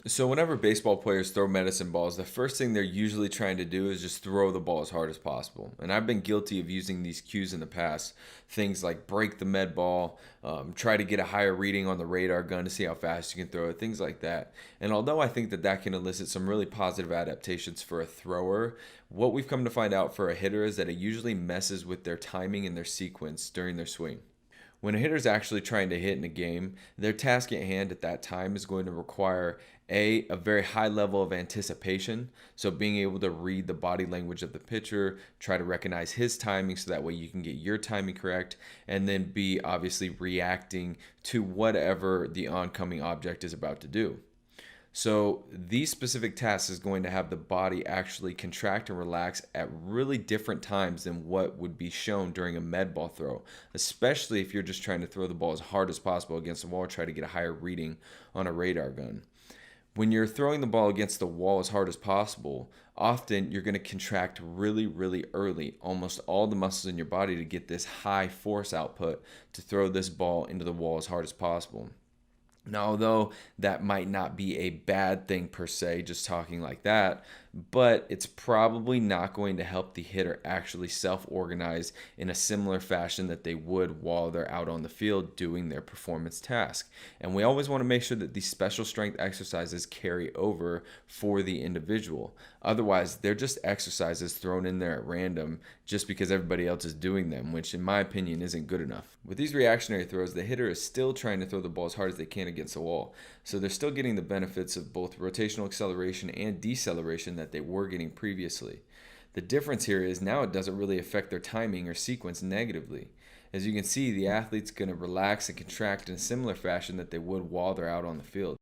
So whenever baseball players throw medicine balls, the first thing they're usually trying to do is just throw the ball as hard as possible. And I've been guilty of using these cues in the past. Things like break the med ball, try to get a higher reading on the radar gun to see how fast you can throw it, things like that. And although I think that that can elicit some really positive adaptations for a thrower, what we've come to find out for a hitter is that it usually messes with their timing and their sequence during their swing. When a hitter's actually trying to hit in a game, their task at hand at that time is going to require a very high level of anticipation. So being able to read the body language of the pitcher, try to recognize his timing so that way you can get your timing correct, and then be obviously reacting to whatever the oncoming object is about to do. So these specific tasks is going to have the body actually contract and relax at really different times than what would be shown during a med ball throw, especially if you're just trying to throw the ball as hard as possible against the wall or try to get a higher reading on a radar gun. When you're throwing the ball against the wall as hard as possible, often you're going to contract really, really early, almost all the muscles in your body to get this high force output to throw this ball into the wall as hard as possible. Now, although that might not be a bad thing per se, just talking like that, but it's probably not going to help the hitter actually self organize in a similar fashion that they would while they're out on the field doing their performance task. And we always want to make sure that these special strength exercises carry over for the individual. Otherwise, they're just exercises thrown in there at random just because everybody else is doing them, which in my opinion isn't good enough. With these reactionary throws, the hitter is still trying to throw the ball as hard as they can against the wall. So they're still getting the benefits of both rotational acceleration and deceleration that they were getting previously. The difference here is now it doesn't really affect their timing or sequence negatively. As you can see, the athlete's going to relax and contract in a similar fashion that they would while they're out on the field.